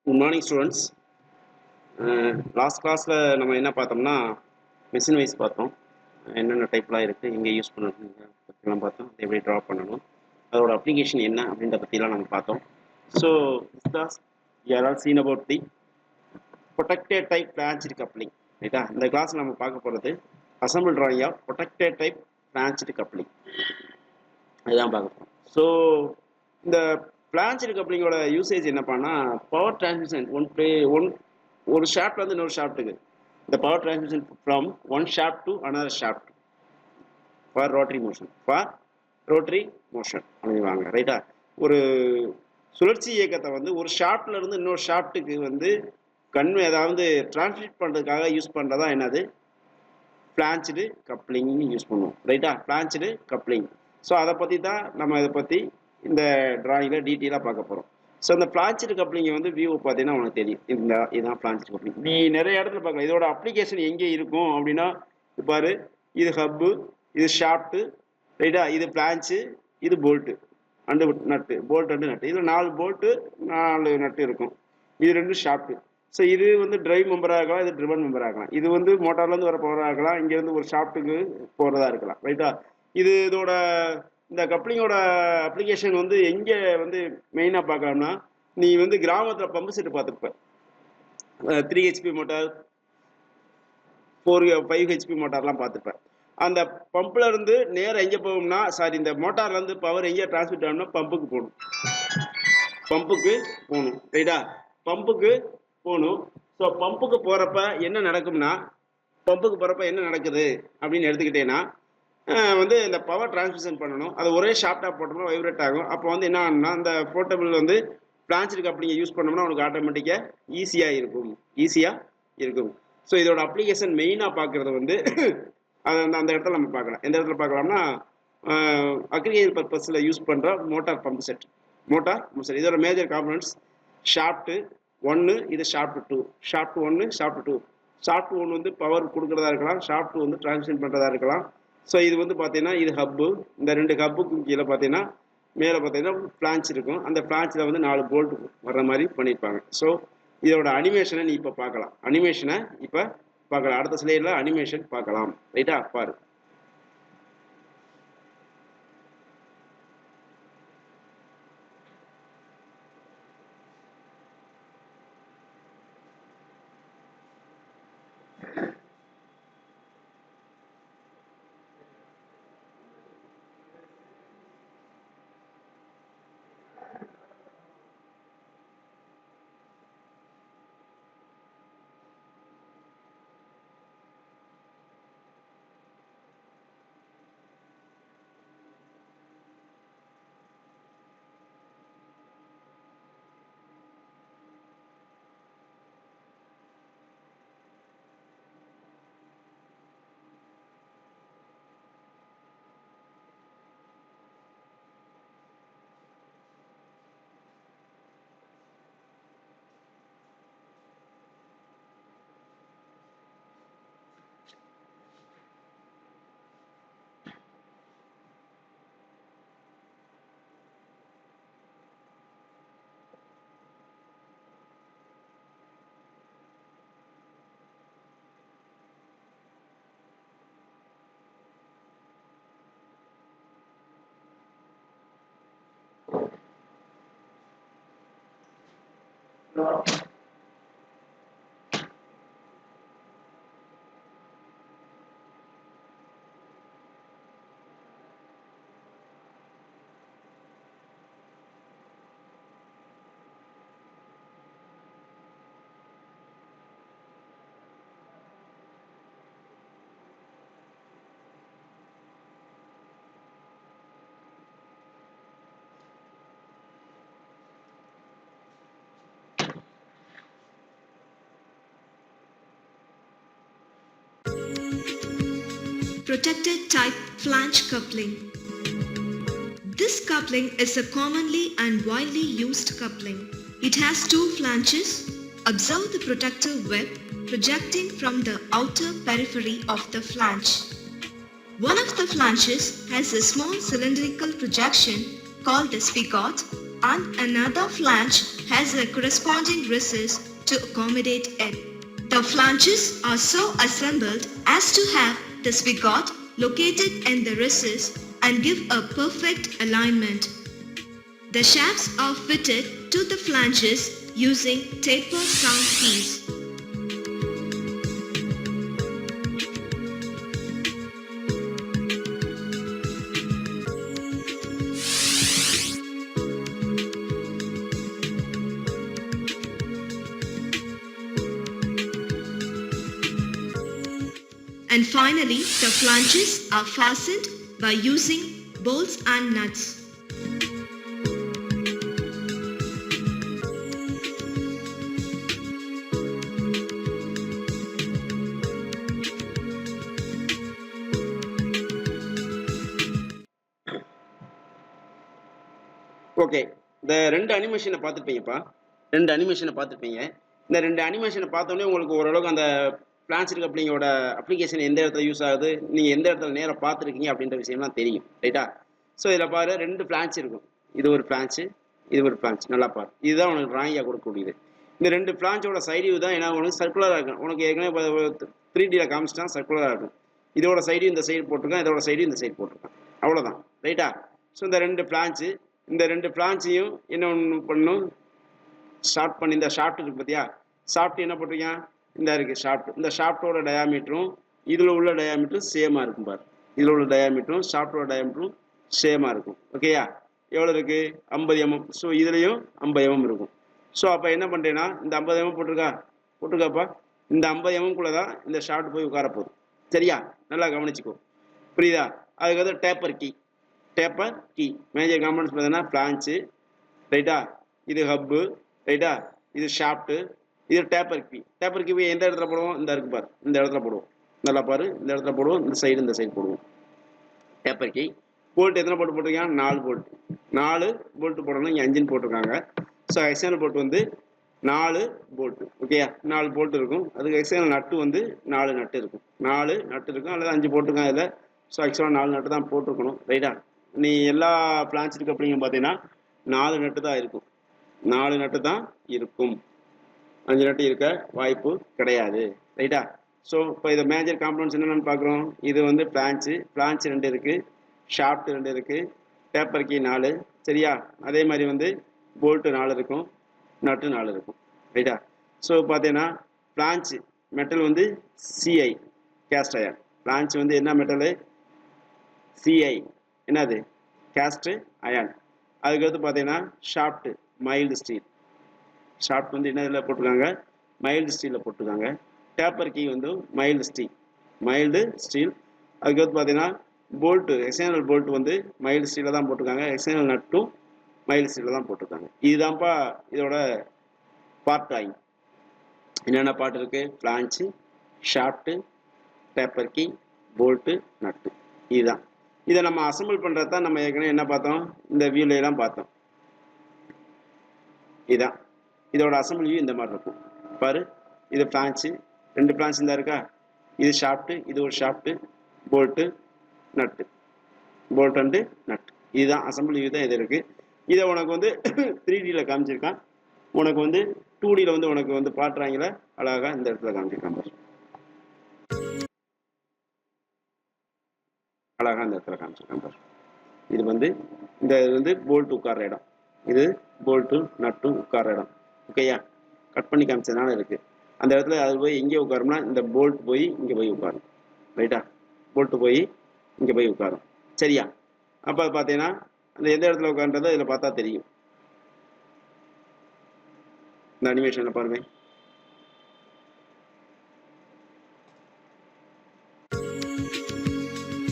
Good morning students. Last கிளாஸில் நம்ம என்ன பார்த்தோம்னா மிஷின் வைஸ் பார்த்தோம். என்னென்ன டைப்லாம் இருக்குது, எங்கே யூஸ் பண்ணுறது பற்றிலாம் பார்த்தோம். அதை எப்படி ட்ரா பண்ணணும், அதோட அப்ளிகேஷன் என்ன அப்படின்ற பற்றிலாம் நம்ம பார்த்தோம். So this class you are all seen about the protected type branched coupling. ரைட்டா? இந்த கிளாஸ் நம்ம பார்க்க போகிறது assemble drawing of protected type branched coupling. அதுதான் பார்க்க போகிறோம். ஸோ இந்த பிளான்ச்டு கப்ளிங்கோட யூசேஜ் என்னப்பான்னா, பவர் டிரான்ஸ்மிஷன் ஒரு ஷாஃப்ட்லேருந்து இன்னொரு ஷாஃப்ட்டுக்கு இந்த power transmission from one shaft to another shaft for rotary motion அப்படிவாங்க. ரைட்டா? ஒரு சுழற்சி இயக்கத்தை வந்து ஒரு ஷாஃப்ட்ல இருந்து இன்னொரு ஷாஃப்ட்டுக்கு வந்து அதாவது டிரான்ஸ்மிட் பண்ணுறதுக்காக யூஸ் பண்ணுறதா என்னது பிளான்ச்டு கப்ளிங்னு யூஸ் பண்ணுவோம். ரைட்டா? Blanched coupling. ஸோ அதை பற்றி தான் நம்ம இதை பற்றி இந்த டிராயிங்கில் டீட்டெயிலாக பார்க்க போகிறோம். ஸோ இந்த பிளான்ச்டு கப்ளிங்கை வந்து வியூ பார்த்தீங்கன்னா உனக்கு தெரியும். இதுதான் பிளான்ச்டு கப்ளிங். நீ நிறைய இடத்துல பார்க்கலாம். இதோட அப்ளிகேஷன் எங்கே இருக்கும் அப்படின்னா, பாரு, இது ஹப்பு, இது ஷாஃப்ட்டு, ரைட்டா? இது பிளான்ச்சு, இது போல்ட்டு அண்டு நட்டு, போல்ட் அண்டு நட்டு. இதில் 4 போல்ட்டு 4 நட்டு இருக்கும். இது 2 ஷாஃப்ட்டு. ஸோ இது வந்து டிரைவ் மெம்பராக இருக்கலாம், இது ட்ரிவன் மெம்பராக இருக்கலாம். இது வந்து மோட்டார்லேருந்து வர பவராக இருக்கலாம், இங்கேருந்து ஒரு ஷாஃப்ட்டுக்கு போகிறதா இருக்கலாம். ரைட்டா? இதோட இந்த கப்ளிங்கோட அப்ளிகேஷன் வந்து எங்கே வந்து மெயினாக பார்க்கலாம்னா, நீ வந்து கிராமத்தில் பம்பு செட்டு பார்த்துருப்ப. 3 ஹெச்பி மோட்டார், 5 ஹெச்பி மோட்டார்லாம் பார்த்துருப்பேன். அந்த பம்பில் இருந்து நேரம் எங்கே போகும்னா, இந்த மோட்டார்லேருந்து பவர் எங்கே டிரான்ஸ்மிட் ஆகணும்னா பம்புக்கு போகணும். ரைட்டா? பம்புக்கு போகணும். ஸோ பம்புக்கு போகிறப்ப என்ன நடக்கும்னா, என்ன நடக்குது அப்படின்னு எடுத்துக்கிட்டேன்னா, வந்து இந்த பவர் டிரான்ஸ்மிஷன் பண்ணணும். அது ஒரே ஷாஃப்டாக போட்டோம்னா வைப்ரேட் ஆகும். அப்போ வந்து என்ன ஆகும்னா, அந்த போர்ட்டபிள் வந்து பிளான்ச்டு கப்ளிங்கை யூஸ் பண்ணோம்னா உனக்கு ஆட்டோமேட்டிக்காக ஈஸியாக இருக்கும். ஸோ இதோட அப்ளிகேஷன் மெயினாக பார்க்குறது வந்து அந்த இடத்துல நம்ம பார்க்கலாம். எந்த இடத்துல பார்க்கலாம்னா, அக்ரிகல்ச்சர் பர்பஸில் யூஸ் பண்ணுற மோட்டார் பம்ப் செட். இதோட மேஜர் காம்பனன்ட்ஸ் ஷாஃப்ட்டு 1, இது ஷாஃப்ட் 2. Shaft 1, shaft 2. ஷாஃப்ட் 1 வந்து பவர் கொடுக்குறதா இருக்கலாம், ஷாஃப்ட் 2 வந்து டிரான்ஸ்மிட் பண்ணுறதா இருக்கலாம். ஸோ இது வந்து பார்த்தீங்கன்னா இது ஹப்பு. இந்த 2 ஹப்புக்கு கீழே பார்த்தீங்கன்னா மேலே பார்த்தீங்கன்னா பிளான்ச் இருக்கும். அந்த பிளான்ச்சில் வந்து 4 போல்ட் வர்ற மாதிரி பண்ணியிருப்பாங்க. ஸோ இதோட அனிமேஷனை நீ இப்போ பார்க்கலாம். அடுத்த ஸ்லைடில் அனிமேஷன் பார்க்கலாம். ரைட்டா? பாரு. Protected type flange coupling. This coupling is a commonly and widely used coupling. It has 2 flanges. Observe the protective web projecting from the outer periphery of the flange. One of the flanges has a small cylindrical projection called the spigot and another flange has a corresponding recess to accommodate it. The flanges are so assembled as to have the spigot located in the recess and give a perfect alignment. The shafts are fitted to the flanges using taper sound keys. And finally, the flanges are fastened by using bolts and nuts. Okay, இந்த ரெண்டு அனிமேஷனை பார்த்துருப்பீங்கப்பா. ரெண்டு அனிமேஷனை பார்த்துருப்பீங்க. இந்த ரெண்டு அனிமேஷனை பார்த்தோன்னே உங்களுக்கு ஓரளவுக்கு அந்த பிளான்ஸ்ட் கப்ளிங்கோட அப்ளிகேஷன் எந்த இடத்துல யூஸ் ஆகுது, நீங்கள் எந்த இடத்துல நேராக பார்த்துருக்கீங்க அப்படின்ற விஷயம்லாம் தெரியும், ரைட்டா? ஸோ இதில் பாரு, ரெண்டு பிளான்ஸ் இருக்கும். இது ஒரு பிளான்ச்சு, இது ஒரு பிளான்ச். நல்லா பாரு, இதுதான் உனக்கு ட்ராயிங்காக கொடுக்கக்கூடியது. இந்த ரெண்டு பிளான்ச்சோட சைடு தான் ஏன்னா உனக்கு சர்க்குலராக இருக்கும். உனக்கு ஏற்கனவே 3Dயில் காமிச்சிட்டான், சர்க்குலராக இருக்கும். இதோட சைடு இந்த சைடு போட்டிருக்கான், இதோட சைடு இந்த சைடு போட்டிருக்கான், அவ்வளோதான், ரைட்டா? ஸோ இந்த ரெண்டு பிளான்ச்சு, இந்த ரெண்டு பிளான்ச்சையும் என்ன ஒன்று பண்ணணும், ஷார்ட் பண்ணி, இந்த ஷாஃப்ட் இருக்குது பார்த்தியா, ஷாஃப்ட் என்ன போட்டிருக்கேன், இந்த இருக்குது ஷாஃப்ட். இந்த ஷாஃப்டோட டயாமீட்டரும் இதில் உள்ள டயாமீட்டரும் சேமாக இருக்கும் பாரு. இதில் உள்ள டயாமீட்டரும் ஷாஃப்டோட டயாமீட்டரும் சேமாக இருக்கும். ஓகேயா? எவ்வளோ இருக்குது? 50 mm. ஸோ இதுலேயும் 50 mm இருக்கும். ஸோ அப்போ என்ன பண்ணுறேன்னா, இந்த 50 mm போட்டிருக்காப்பா, இந்த 50 mm தான் இந்த ஷாஃப்ட் போய் உட்காரப்போகுது. சரியா? நல்லா கவனிச்சுக்கோ, புரியுதா? அதுக்கு taper key. Taper key major components பார்த்தீங்கன்னா பிளான்ச்சு, ரைட்டா? இது ஹப்பு, ரைட்டா? இது ஷாஃப்ட்டு, இது டேப்பர் கீ. டேப்பர் கீ எந்த இடத்துல போடுவோம்? இந்த இருக்கு பாரு, இந்த இடத்துல போடுவோம். நல்லா பாரு, இந்த இடத்துல போடுவோம், இந்த சைடு போடுவோம். Taper key. போல்ட் எத்தனை போல்ட் போட்டிருக்காங்க? 4 போல்ட். 4 போல்ட் போடணும். இங்கே 5 போட்டிருக்காங்க. ஸோ எக்ஸ்டர்னல் போல்ட் வந்து 4 போல்ட்டு. ஓகேயா? 4 போல்ட் இருக்கும். அதுக்கு எக்ஸ்டர்னல் நட்டு வந்து 4 நட்டு இருக்கும். 4 நட்டு இருக்கும், அல்லது 5 போட்டிருக்காங்க இதில். ஸோ ஆக்சுவலாக 4 நட்டு தான் போட்டிருக்கணும், ரைட்டா? நீ எல்லா பிளான்ஸுக்கு அப்படிங்க பார்த்தீங்கன்னா 4 நட்டு தான் இருக்கும். 4 நட்டு தான் இருக்கும், 5 நட்டு இருக்க வாய்ப்பு கிடையாது, ரைட்டா? ஸோ இப்போ இதை மேஜர் காம்பனன்ட்ஸ் என்னென்னு பார்க்குறோம். இது வந்து பிளான்ச்சு 2 இருக்குது, ஷாஃப்ட் 2 இருக்குது, டேப்பர் கீ 4, சரியா? அதே மாதிரி வந்து போல்ட்டு 4 இருக்கும், நட்டு 4 இருக்கும், ரைட்டா? ஸோ பார்த்தீங்கன்னா பிளான்ச்சு மெட்டல் வந்து சிஐ, கேஸ்ட் அயர்ன். பிளான்ச்சு வந்து என்ன மெட்டலு? சிஐ, என்னது? Cast iron. அதுக்கடுத்து பார்த்தீங்கன்னா ஷாஃப்ட் மைல்டு ஸ்டீல். ஷாஃப்ட் வந்து என்ன இதில் போட்டிருக்காங்க? மைல்டு ஸ்டீலில் போட்டிருக்காங்க. டேப்பர் கீ வந்து மைல்டு ஸ்டீல். அதுக்கடுத்து பார்த்தீங்கன்னா போல்ட்டு, எக்ஸ்டர்னல் போல்ட் வந்து மைல்டு ஸ்டீலில் தான் போட்டிருக்காங்க. எக்ஸ்டர்னல் நட்டும் மைல்டு ஸ்டீலில் தான் போட்டிருக்காங்க. இதுதான்ப்பா இதோட பார்ட் ட்ராயிங். என்னென்ன பார்ட் இருக்குது? பிளான்ச்சு, ஷாஃப்ட்டு, டேப்பர் கீ, போல்ட்டு, நட்டு. இதுதான். இதை நம்ம அசம்பிள் பண்ணுறது தான் நம்ம ஏற்கனவே என்ன பார்த்தோம், இந்த வியூலாம் பார்த்தோம். இதுதான் இதோட அசம்பிள் வியூ. இந்த மாதிரி இருக்கும் பாரு. இது பிளான்ச்சு, 2 பிளான்ச் இந்த இருக்கா. இது ஷாஃப்ட்டு, இது ஒரு ஷாஃப்ட்டு, போல்ட்டு, நட்டு, போல்ட் அண்டு நட். இதுதான் அசம்பிள் வியூ தான் இது இருக்குது. இதை உனக்கு வந்து 3Dயில் காமிச்சிருக்கான். உனக்கு வந்து 2Dயில் வந்து உனக்கு வந்து பாட்டுறாங்கள அழகாக இந்த இடத்துல காமிச்சிருக்கான் பாரு. அழகாக இந்த இடத்துல காமிச்சிருக்கான் பாரு. இது வந்து இந்த இது வந்து போல்ட்டு உட்கார இடம், இது போல்ட்டு நட்டும் உட்கார இடம். ஓகேயா? கட் பண்ணி காமிச்சதுனால இருக்குது. அந்த இடத்துல அது போய் எங்கே உட்காரும்னா, இந்த போல்ட் போய் இங்கே போய் உட்காரும், ரைட்டா? போல்ட்டு போய் இங்கே போய் உட்காரும், சரியா? அப்போ பார்த்தீங்கன்னா அந்த எந்த இடத்துல உட்கார்ன்றதை இதில் பார்த்தா தெரியும். இந்த அனிமேஷனில் பாருங்க.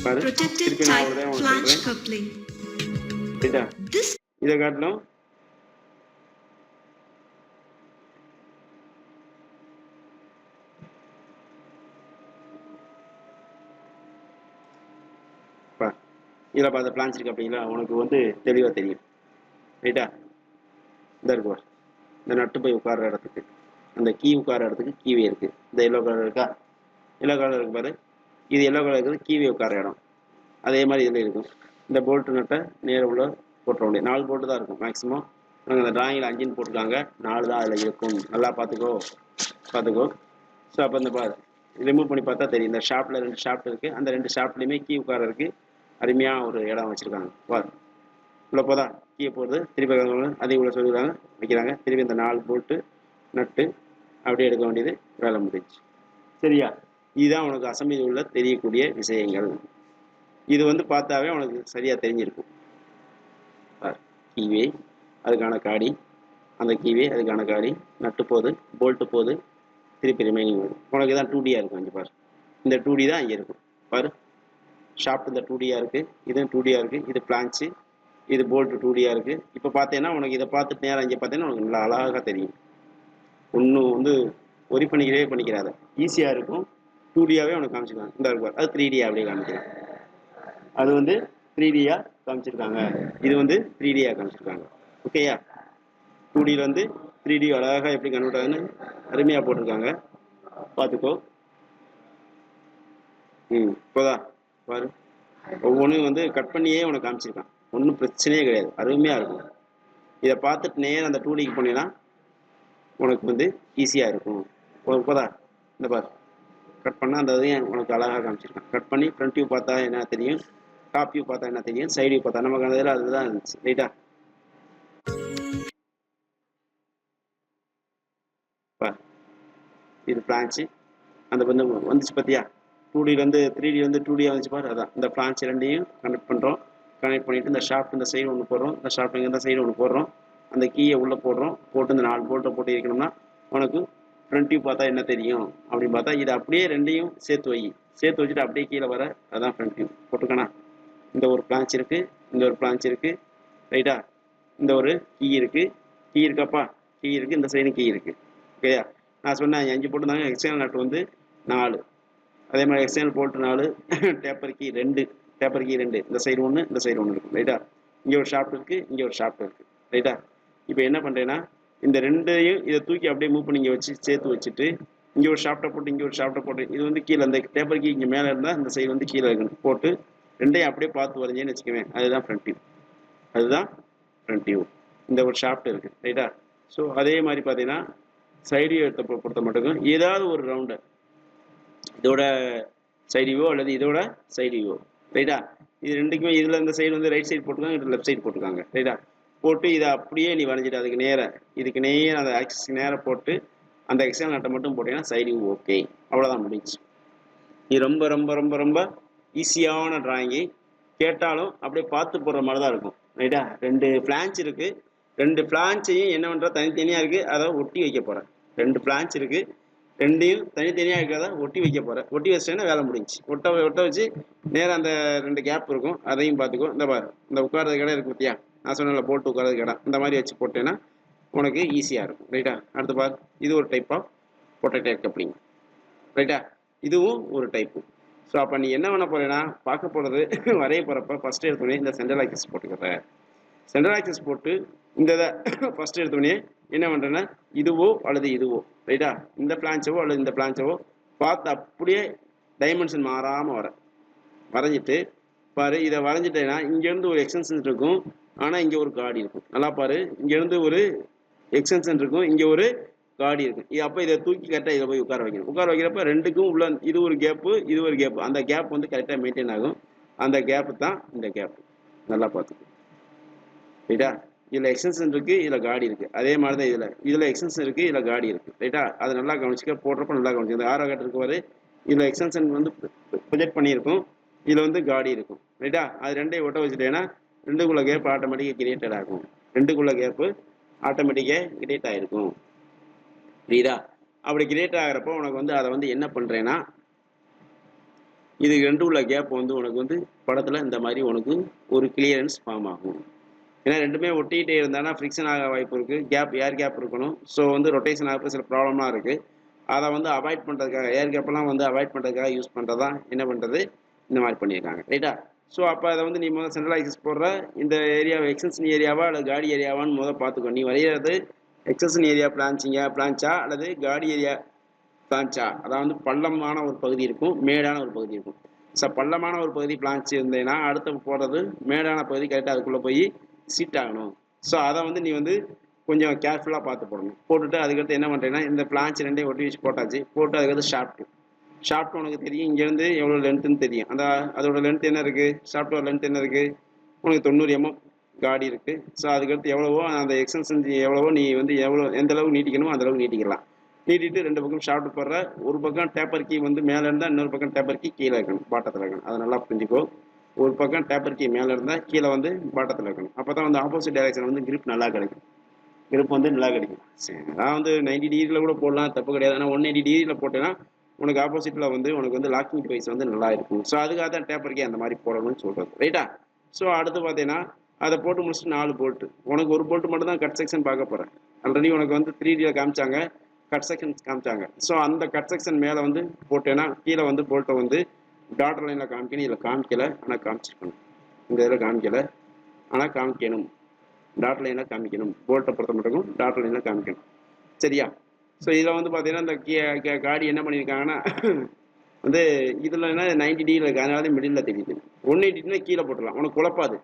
Protected type flange coupling. This இதை காட்டணும். இதில் பார்த்த பிளான்ஸ் இருக்கு அப்படிங்களா, உனக்கு வந்து தெளிவாக தெரியும், ரைட்டா? இந்த இருக்கு பாரு, இந்த நட்டு போய் உட்கார்ற இடத்துக்கு, அந்த கீ உட்கார இடத்துக்கு கீவே இருக்குது. இந்த எல்லோ கலர் இருக்கா, எல்லோ கலர் இருக்கு பாரு, இது எல்லோ கலர் இருக்குது, கீவே உட்கார இடம். அதே மாதிரி இதில் இருக்கும். இந்த போல்ட்டு நட்டை நேரம் உள்ள போட்டுற வேண்டிய 4 போல்ட்டு தான் இருக்கும் மேக்ஸிமம். அந்த டிராயிங்கில் 5ன்னு போட்டிருக்காங்க, 4 தான் அதில் இருக்கும். நல்லா பார்த்துக்கோ. ஸோ அப்போ இந்த ரிமூவ் பண்ணி பார்த்தா தெரியும். இந்த ஷாப்பில் 2 ஷாப்ட் இருக்குது. அந்த 2 ஷாப்ட்லேயுமே கீ உட்கார இருக்குது. அருமையாக ஒரு இடம் வச்சுருக்காங்க. உள்ள போதா கீயை போடுறது, திருப்பி அதையும் உள்ள சொல்லிடுறாங்க, வைக்கிறாங்க. திருப்பி இந்த 4 போல்ட்டு நட்டு அப்படியே எடுக்க வேண்டியது, வேலை முடிஞ்சு. சரியா? இதுதான் உனக்கு அசம்பிளி உள்ள தெரியக்கூடிய விஷயங்கள். இது வந்து பார்த்தாவே உனக்கு சரியாக தெரிஞ்சிருக்கும். கீவே அதுக்கான காடி, அந்த கீவே அதுக்கான காடி, நட்டு போகுது, போல்ட்டு போகுது, திருப்பி ரிமைனிங் வரும். உனக்கு தான் 2Dயாக இருக்கும். இங்கே பாரு, இந்த 2D தான் இங்கே இருக்கும். பாரு, ஷாப்ட் இந்த 2Dயாக இருக்குது, இதுவும் 2Dயாக இருக்குது. இது பிளான்ச்சு, இது போல்ட்டு 2Dயாக இருக்குது. இப்போ பார்த்தீங்கன்னா உனக்கு இதை பார்த்துட்டு நேரம் இங்கே பார்த்தீங்கன்னா உனக்கு நல்லா அழகாக தெரியும். ஒன்றும் வந்து ஒரி பண்ணிக்கிறாத, ஈஸியாக இருக்கும். 2Dயாகவே உனக்கு காமிச்சிருக்காங்க. இந்த இருக்கும் அது 3Dயாக அப்படியே காமிக்கிறேன். அது வந்து 3Dயாக காமிச்சிருக்காங்க, இது வந்து 3Dயாக காமிச்சிருக்காங்க. ஓகேயா? 2Dயில் வந்து 3D அழகாக எப்படி கன்வெர்ட் ஆகுதுன்னு அருமையாக போட்டிருக்காங்க. பார்த்துக்கோ. இப்போதா பாரு, ஒவ்வொன்றும் வந்து கட் பண்ணியே உனக்கு காமிச்சிருக்கான். ஒன்றும் பிரச்சனையே கிடையாது, அருமையாக இருக்கும். இதை பார்த்துட்டு நேரம் அந்த 2Dக்கு போனீங்கன்னா உனக்கு வந்து ஈஸியாக இருக்கும். இப்போதா இந்த பாரு, கட் பண்ணால் அந்த இதையும் உனக்கு அழகாக காமிச்சிருக்கான். கட் பண்ணி ஃப்ரண்ட் வியூ பார்த்தா என்ன தெரியும், டாப் வியூ பார்த்தா என்ன தெரியும், சைடு வியூ பார்த்தா நமக்கு அந்த இதில் அதுதான் இருந்துச்சு. ரைட்டா? இது பிளான்ச்சு அந்த வந்து வந்துச்சு பார்த்தியா? 2Dலேருந்து 3Dலேருந்து 2Dயாக வந்துச்சு பாரு. அதான் இந்த பிளான்ச்சு ரெண்டையும் கனெக்ட் பண்ணுறோம். கனெக்ட் பண்ணிவிட்டு இந்த ஷாப்ட் இந்த சைடு ஒன்று போடுறோம், இந்த ஷாப்ட் இங்கே இந்த சைடு ஒன்று போடுறோம். அந்த கீயை உள்ளே போடுறோம், போட்டு இந்த 4 போல்ட்டை போட்டு இருக்கணும்னா உனக்கு ஃப்ரண்ட் வியூ பார்த்தா என்ன தெரியும் அப்படின்னு பார்த்தா இதை அப்படியே ரெண்டையும் சேர்த்து வச்சுட்டு அப்படியே கீழே வர, அதுதான் ஃப்ரண்ட் வியூ. போட்டுக்கணா இந்த ஒரு பிளான்ச் இருக்குது, இந்த ஒரு பிளான்ச் இருக்குது. ரைட்டா? இந்த ஒரு கீ இருக்காப்பா, கீ இருக்குது, இந்த சைடு கீ இருக்குது. ஓகேயா? நான் சொன்னேன் 5 போட்டுருந்தாங்க. எக்ஸ்டர்னல் நட் வந்து 4, அதே மாதிரி எக்ஸ்டர்னல் போல்ட்டு 4, டேப்பர் கீ 2, இந்த சைடு 1, இந்த சைடு 1 இருக்குது. ரைட்டா? இங்கே ஒரு ஷாப்ட் இருக்குது, இங்கே ஒரு ஷாப்ட் இருக்குது. ரைட்டா? இப்போ என்ன பண்ணுறேன்னா இந்த ரெண்டையும் இதை தூக்கி அப்படியே மூவ் பண்ணி இங்கே வச்சு சேர்த்து வச்சுட்டு இங்கே ஒரு ஷாப்ட்டை போட்டு இங்கே ஒரு ஷாப்ட்டை போட்டு இது வந்து கீழே அந்த டேப்பர் கீ இங்கே மேலே இருந்தால் இந்த சைடு வந்து கீழே இருக்கணும். போட்டு ரெண்டையும் அப்படியே பார்த்து வரைஞ்சேன்னு வச்சுக்குவேன். அதுதான் ஃப்ரண்ட் வியூ. இந்த ஒரு ஷாப்ட் இருக்குது. ரைட்டா? ஸோ அதே மாதிரி பார்த்தீங்கன்னா சைடு வியூத்தை பொறுத்த மட்டும் ஏதாவது ஒரு ரவுண்டை இதோட சைடு வியூ அல்லது இதோட சைடு வியூ. ரைட்டா? இது ரெண்டுக்குமே இதில் இந்த சைடு வந்து ரைட் சைடு போட்டுருக்காங்க, இது லெஃப்ட் சைடு போட்டுருக்காங்க. ரைட்டா? போட்டு இதை அப்படியே நீ வரைஞ்சிட்டு இதுக்கு நேரம் அந்த ஆக்சிஸ்க்கு நேரம் போட்டு அந்த எக்ஸ்டர்னல் நட்டை மட்டும் போட்டீங்கன்னா சைடு வியூ ஓகே. அவ்வளோதான் முடிஞ்சு. இது ரொம்ப ரொம்ப ரொம்ப ரொம்ப ஈஸியான டிராயிங்கு. கேட்டாலும் அப்படியே பார்த்து போடுற மாதிரி தான் இருக்கும். ரைட்டா? 2 பிளான்ச் இருக்குது. 2 பிளான்ச்சையும் என்ன பண்ணுற தனித்தனியாக இருக்குது, அதை ஒட்டி வைக்க போகிறேன். 2 பிளான்ச் இருக்குது, ரெண்டையும் தனித்தனியாக இருக்கிறத ஒட்டி வைக்க போகிறேன். ஒட்டி வச்சிட்டேன்னா வேலை முடிஞ்சு. ஒட்ட வச்சு நேராக அந்த 2 கேப் இருக்கும், அதையும் பார்த்துக்கோ. இந்த பாரு, இந்த உட்காரது கடை இருக்குது பார்த்தியா? நான் சொன்னல போட்டு உட்காரது கடை, இந்த மாதிரி வச்சு போட்டேன்னா உனக்கு ஈஸியாக இருக்கும். ரைட்டா? அடுத்து பாரு, இது ஒரு டைப் ஆஃப் பொட்டேட்டோ கப்ளிங். ரைட்டா? இதுவும் ஒரு டைப்பு. ஸோ அப்போ நீ என்ன பண்ண போகிறேன்னா பார்க்க போகிறது வரைய போகிறப்ப ஃபஸ்ட்டு எடுத்தோடனே இந்த சென்ட்ரல் ஆக்சிஸ் போட்டுக்கிறேன். சென்ட்ரல் ஆக்சிஸ் போட்டு இந்த இதை ஃபஸ்ட்டு எடுத்தோடனே என்ன பண்ணுறேன்னா இதுவோ அல்லது இதுவோ, ரைட்டா? இந்த பிளான்ச்சவோ அல்லது இந்த பிளான்ச்சவோ பார்த்து அப்படியே டைமென்ஷன் மாறாமல் வரைஞ்சிட்டு பாரு. இதை வரைஞ்சிட்டேன்னா இங்கேருந்து ஒரு எக்ஸ்டென்ஷன் இருக்கும், ஆனால் இங்கே ஒரு காடி இருக்கும். நல்லா பாரு, இங்கேருந்து ஒரு எக்ஸ்டென்ஷன் இருக்கும், இங்கே ஒரு காடி இருக்கும். இது அப்போ இதை தூக்கி கரெக்டாக இதை போய் உட்கார வைக்கணும். உட்கார வைக்கிறப்ப ரெண்டுக்கும் உள்ள இது ஒரு கேப்பு, இது ஒரு கேப்பு. அந்த கேப் வந்து கரெக்டாக மெயின்டைன் ஆகும். அந்த கேப்பு தான் இந்த கேப்பு. நல்லா பார்த்துக்கோ. ரைட்டா? இதில் எக்ஸ்டென்ஷன் இருக்குது, இதில் காடி இருக்குது. அதே மாதிரி தான் இதில் எக்ஸ்டென்ஷன் இருக்குது, இதில் காடி இருக்குது. ரைட்டா? அது நல்லா கவனிச்சுக்க. போடுறப்ப நல்லா கவனிச்சு. இந்த ஆரோ கட்டு இருக்கு பாரு, இதில் எக்ஸ்டென்ஷன் வந்து ப்ரொஜெக்ட் பண்ணியிருக்கும், இதில் வந்து காடி இருக்கும். ரைட்டா? அது ரெண்டையும் ஒட்ட வச்சுட்டேன்னா ரெண்டுக்குள்ள கேப் ஆட்டோமேட்டிக்காக கிரியேட்டட் ஆகும். ரெண்டுக்குள்ள கேப்பு ஆட்டோமேட்டிக்காக கிரியேட் ஆகிருக்கும். புரியுதா? அப்படி கிரியேட் ஆகிறப்போ உனக்கு வந்து அதை வந்து என்ன பண்ணுறேன்னா இது ரெண்டு உள்ள கேப் வந்து உனக்கு வந்து படத்தில் இந்த மாதிரி உனக்கு ஒரு கிளியரன்ஸ் ஃபார்ம் ஆகும். ஏன்னா ரெண்டுமே ஒட்டிகிட்டே இருந்தானா ஃப்ரிக்ஷன் ஆக வாய்ப்பு இருக்குது. ஏர் கேப் இருக்கணும். ஸோ வந்து ரொட்டேஷன் ஆகிறப்ப சில ப்ராப்ளம்லாம் இருக்குது. அதை வந்து அவாய்ட் பண்ணுறதுக்காக ஏர் கேப்பெல்லாம் வந்து அவாய்ட் பண்ணுறதுக்காக யூஸ் பண்ணுறதான் என்ன பண்ணுறது இந்த மாதிரி பண்ணியிருக்காங்க. ரைட்டா? ஸோ அப்போ அதை வந்து நீ முதல் சென்ட்ரல் ஆக்சிஸ் போடுற இந்த ஏரியாவை எக்ஸ்டென்ஷன் ஏரியாவா அல்லது காடி ஏரியாவான்னு முதல் பார்த்துக்கோ. நீ வரைகிறது எக்ஸ்டென்ஷன் ஏரியா பிளான்ச்சா அல்லது காடி ஏரியா பிளான்ச்சா. அதாவது பள்ளமான ஒரு பகுதி இருக்கும், மேடான ஒரு பகுதி இருக்கும். ஸோ பள்ளமான ஒரு பகுதி பிளான்ச் இருந்தேன்னா அடுத்த போடுறது மேடான பகுதி கரெக்டாக அதுக்குள்ளே போய் சீட் ஆகணும். ஸோ அதை வந்து நீ வந்து கொஞ்சம் கேர்ஃபுல்லாக பார்த்து போடணும். போட்டுட்டு அதுக்கடுத்து என்ன பண்ணுறேன்னா இந்த பிளான்ச் ரெண்டையும் ஒட்டி வச்சு போட்டாச்சு. போட்டு அதுக்கடுத்து ஷாஃப்ட் உனக்கு தெரியும் இங்கேருந்து எவ்வளோ லென்த்துன்னு தெரியும். அதோட லென்த் என்ன இருக்குது, ஷாஃப்டோட லென்த் என்ன இருக்குது, உனக்கு 90 mm காடி இருக்குது. ஸோ அதுக்கடுத்து எவ்வளவோ அந்த எக்ஸ்டென்ஷன் எவ்வளவோ நீ வந்து எந்த அளவுக்கு நீட்டிக்கணுமோ அந்த அளவுக்கு நீட்டிக்கலாம். நீட்டிட்டு 2 பக்கம் ஷாஃப்ட் போடுற, ஒரு பக்கம் டேப்பர் கீ வந்து மேலே இருந்தால் இன்னொரு பக்கம் டேப்பர் கீ கீழே இருக்கணும், பாட்டத்தில் இருக்கணும். அதை நல்லா புரிஞ்சுக்கோ. ஒரு பக்கம் டேப்பர் கீ மேலே இருந்தால் கீழே வந்து பாட்டத்தில் இருக்கணும். அப்போ தான் வந்து ஆப்போசிட் டைரக்ஷன் வந்து கிரிப் நல்லா கிடைக்கும். கிரிப் வந்து நல்லா கிடைக்கும். சரி, நான் வந்து 90 டிகிரியில் கூட போடலாம், தப்பு கிடையாது. ஆனால் 180 டிகிரியில் போட்டேன்னா உனக்கு ஆப்போசிட்டில் வந்து உனக்கு வந்து லாக்கிங் டிவைஸ் வந்து நல்லா இருக்கும். ஸோ அதுக்காக தான் டேப்பர் கீ அந்த மாதிரி போடணும்னு சொல்கிறது. ரைட்டா? ஸோ அடுத்து பார்த்தீங்கன்னா அதை போட்டு முடிச்சுட்டு 4 போல்ட்டு. உனக்கு ஒரு போல்ட்டு மட்டும் தான் கட் செக்ஷன் பார்க்க போகிறேன். ஆல்ரெடி உனக்கு வந்து 3Dயில் காமிச்சாங்க, கட் செக்ஷன்ஸ் காமிச்சாங்க. ஸோ அந்த கட் செக்ஷன் மேலே வந்து போட்டேன்னா கீழே வந்து போல்ட்டை வந்து டாட்டர் லைனில் காமிக்கணும். இதில் காமிக்கலை, ஆனால் காமிச்சிருக்கணும். இந்த இதில் காமிக்கலை, ஆனால் காமிக்கணும். டாட்டர் லைனில் காமிக்கணும். போல்ட்டை பொறுத்த மட்டும் டாட்டர் லைனில் காமிக்கணும். சரியா? ஸோ இதில் வந்து பார்த்தீங்கன்னா இந்த காடி என்ன பண்ணியிருக்காங்கன்னா வந்து இதில் என்ன 90 டிகிரி இருக்குது, அதனால தான் மிடில் தெரியுது. 180 கீழே போட்டுடலாம், உனக்கு குழப்பாது.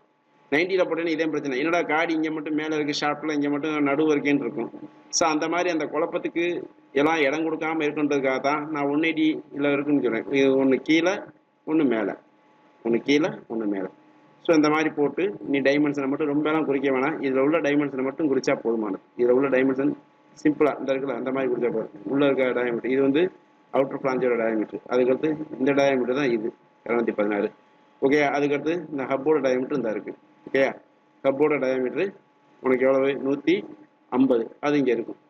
90ல் போட்டேன்னா இதே பிரச்சனை, என்னடா காடி இங்கே மட்டும் மேலே இருக்குது, ஷாஃப்ட்டில் இங்கே மட்டும் நடுவு இருக்கேன்னு இருக்கும். ஸோ அந்த மாதிரி அந்த குழப்பத்துக்கு எல்லாம் இடம் கொடுக்காமல் இருக்குன்றதுக்காக தான் நான் 180ல் இருக்குன்னு சொல்கிறேன். இது ஒன்று கீழே ஒன்று மேலே, ஒன்று கீழே ஒன்று மேலே. ஸோ இந்த மாதிரி போட்டு நீ டைமென்ஷனை மட்டும் ரொம்பலாம் குறிக்க வேணாம். இதில் உள்ள டைமென்ஷனை மட்டும் குறிச்சா போதுமானது. இதில் உள்ள டைமென்ஷன் சிம்பிளாக இந்த இருக்குல்ல அந்த மாதிரி குறிச்சா போதும். உள்ளே இருக்க டயமீட்டர் இது வந்து அவுட்டர் ஃப்ளாஞ்சோட டயமீட்டர். அதுக்கடுத்து இந்த டயமீட்டர் தான் இது 216. ஓகே, அதுக்கடுத்து இந்த ஹப்போட டயமீட்டர் இந்த இருக்குது. ஓகே, ஹப்போட டயமீட்டரு உனக்கு எவ்வளவு 150, அது இங்கே இருக்கும்.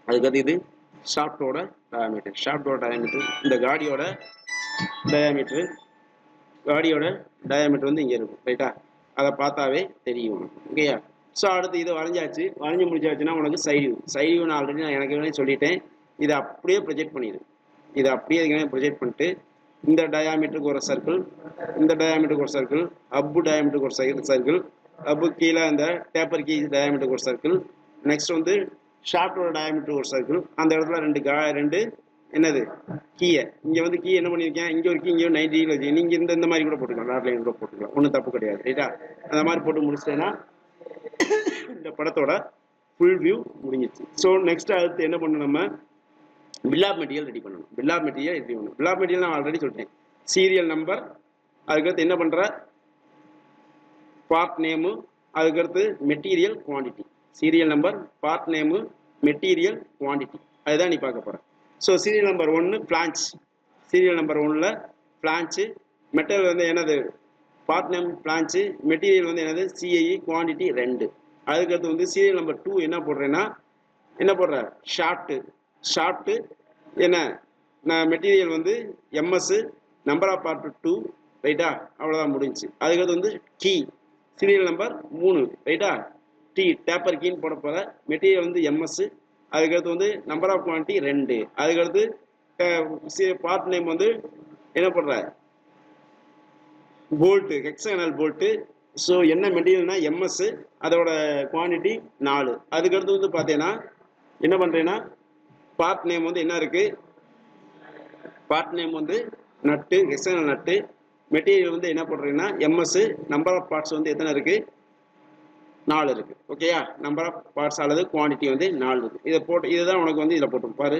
அதுக்கடுத்து இது ஷாஃப்டோட டயமீட்டர். இந்த காடியோட டயாமீட்டர் வந்து இங்கே இருக்கும். ரைட்டா? அதை பார்த்தாவே தெரியும் உனக்கு. ஓகேயா? ஸோ அடுத்து இது வரைஞ்சி முடிச்சாச்சுன்னா உனக்கு சைடு வியூ நான் ஆல்ரெடி எனக்கு சொல்லிட்டேன். இதை அப்படியே ப்ரொஜெக்ட் பண்ணிடு. இதை அப்படியே ப்ரொஜெக்ட் பண்ணிட்டு இந்த டயாமீட்டருக்கு ஒரு சர்க்கிள், இந்த டயாமீட்டருக்கு ஒரு சர்க்கிள், அப்பு டயாமீட்டருக்கு ஒரு சர்க்கிள், அப்பு கீழே இந்த டேப்பர் கீ டயாமீட்டருக்கு ஒரு சர்க்கிள், நெக்ஸ்ட் வந்து ஷாஃப்டோட டயாமீட்டருக்கு ஒரு சர்க்கிள். அந்த இடத்துல ரெண்டு என்னது கீயை இங்கே வந்து கீ என்ன பண்ணியிருக்கேன், இங்கே ஒரு கீ இங்கே 90 டிகிரியில் வச்சு நீங்கள் இந்த மாதிரி கூட போட்டுக்கலாம், டாட் லைன் கூட போட்டுக்கலாம், ஒன்றும் தப்பு கிடையாது. ரைட்டா? அந்த மாதிரி போட்டு முடிச்சிட்டேன்னா இந்த படத்தோட ஃபுல் வியூ முடிஞ்சிச்சு. ஸோ நெக்ஸ்ட் அடுத்து என்ன பண்ணணும், நம்ம பில் ஆஃப் மெட்டீரியல் ரெடி பண்ணணும். பில் ஆஃப் மெட்டீரியல் நான் ஆல்ரெடி சொல்லிட்டேன். சீரியல் நம்பர், அதுக்கடுத்து என்ன பண்ணுற பார்ட் நேமு, அதுக்கடுத்து material quantity. Serial number, part name, material quantity, அதுதான் நீ பார்க்க போகிற. So serial number 1 Blanche. Serial number 1ல் பிளான்ச்சு. மெட்டீரியல் வந்து என்னது பார்ட் நேம் பிளான்ச்சு, மெட்டீரியல் வந்து என்னது சிஐஇ, குவான்டிட்டி 2. அதுக்கடுத்து வந்து சீரியல் நம்பர் 2 என்ன போடுறேன்னா என்ன போடுற ஷாஃப்ட்டு என்ன நான் மெட்டீரியல் வந்து எம்எஸ், நம்பர் ஆஃப் பார்ட் 2. ரைட்டா? அவ்வளோதான் முடிஞ்சு. அதுக்கடுத்து வந்து கீ சீரியல் நம்பர் 3. ரைட்டா? டேப்பர் கீன்னு போட போகிற. மெட்டீரியல் வந்து எம்எஸ், அதுக்கடுத்து வந்து நம்பர் ஆஃப் குவான்டிட்டி 2. அதுக்கடுத்து பார்ட் நேம் வந்து என்ன பண்ணுற போல்ட்டு, ஹெக்ஸாகனல் போல்ட்டு. ஸோ என்ன மெட்டீரியல்னா எம்எஸ், அதோட குவான்டிட்டி 4. அதுக்கடுத்து வந்து பார்த்தீங்கன்னா என்ன பண்ணுறேன்னா பார்ட் நேம் வந்து என்ன இருக்குது, பார்ட் நேம் வந்து நட்டு, ஹெக்ஸாகனல் நட்டு. மெட்டீரியல் வந்து என்ன பண்ணுறீங்கன்னா எம்எஸ், நம்பர் ஆஃப் பார்ட்ஸ் வந்து எத்தனை இருக்குது, 4 இருக்குது. ஓகேயா? நம்பர் ஆஃப் பார்ட்ஸ் அல்லது குவான்டிட்டி வந்து 4 இருக்குது. இதை போட்டு இதுதான் உனக்கு வந்து இதில் போட்டு பாரு.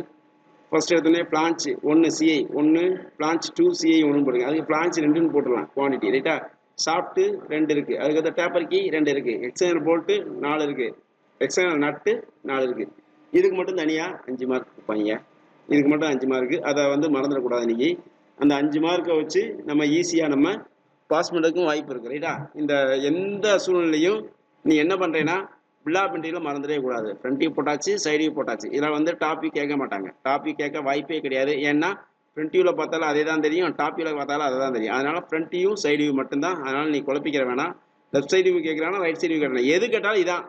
ஃபர்ஸ்ட் எடுத்தோடனே பிளான்ச் 1 சிஐ 1, பிளான்ச் 2 சிஐ 1 போடுங்க. அதுக்கு பிளான்ச் 2ன்னு போட்டுடலாம் குவான்டிட்டி. ரைட்டா? ஷாஃப்ட்டு 2 இருக்குது, அதுக்கடுத்து டேப்பர் கீ 2 இருக்குது, எக்ஸ்டர்னல் போல்ட்டு 4 இருக்குது, எக்ஸ்டர்னல் நட்டு 4 இருக்குது. இதுக்கு மட்டும் தனியாக 5 மார்க் கொடுப்பாங்க. இதுக்கு மட்டும் 5 மார்க்கு. அதை வந்து மறந்துடக்கூடாது. இன்றைக்கி அந்த 5 மார்க்கை வச்சு நம்ம ஈஸியாக நம்ம பாஸ் பண்ணுறதுக்கும் வாய்ப்பு இருக்குது. ரைட்டா? இந்த எந்த சூழ்நிலையும் நீ என்ன பண்ணுறேன்னா பில் ஆஃப் மெட்டீரியல் மறந்துடவே கூடாது. ஃப்ரண்ட் வியூ போட்டாச்சு, சைடு வியூ போட்டாச்சு. இதில் வந்து டாபிக் கேட்க மாட்டாங்க. டாபிக் கேட்க வாய்ப்பே கிடையாது. ஏன்னா ஃப்ரண்ட் வியூவில் பார்த்தாலும் அதே தான் தெரியும், டாப் வியூவில் பார்த்தாலும் அதை தான் தெரியும். அதனால் ஃப்ரண்ட் வியூ சைடு வியூ மட்டும்தான். அதனால் நீ குழப்பிக்கிற வேணாம். லெஃப்ட் சைடு வியூ கேட்குறானா ரைட் சைடு வியூ கேட்கணும், எது கேட்டாலும் இதான்.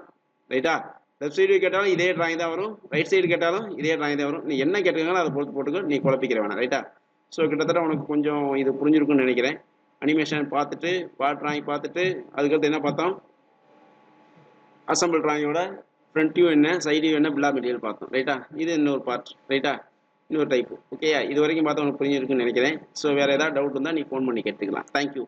ரைட்டா? லெஃப்ட் சைடு வியூ கேட்டாலும் இதே ட்ராயிங் தான் வரும், ரைட் சைடு கேட்டாலும் இதே ட்ராயிங் தான் வரும். நீ என்ன கேட்டுக்காலும் அதை பொறுத்து போட்டுக்கோ, நீ குழப்பிக்கிற வேணாம். ரைட்டா? ஸோ கிட்டத்தட்ட உனக்கு கொஞ்சம் இது புரிஞ்சிருக்குன்னு நினைக்கிறேன். அனிமேஷன் பார்த்துட்டு பார்ட் ட்ராயிங் பார்த்துட்டு அதுக்கடுத்து என்ன பார்த்தோம், அசம்பிள் ட்ராயிங்கோட ஃப்ரண்ட் வியூ என்ன, சைடு வியூ என்ன, பில் ஆஃப் மெட்டீரியல் பார்த்தோம். ரைட்டா? இது இன்னொரு பார்ட். ரைட்டா? இன்னொரு டைப்பு. ஓகேயா? இது வரைக்கும் பார்த்தா உனக்கு புரிஞ்சிருக்குன்னு நினைக்கிறேன். ஸோ வேறு ஏதாவது டவுட் இருந்தால் நீ ஃபோன் பண்ணி கேட்டுக்கலாம். தேங்க்யூ.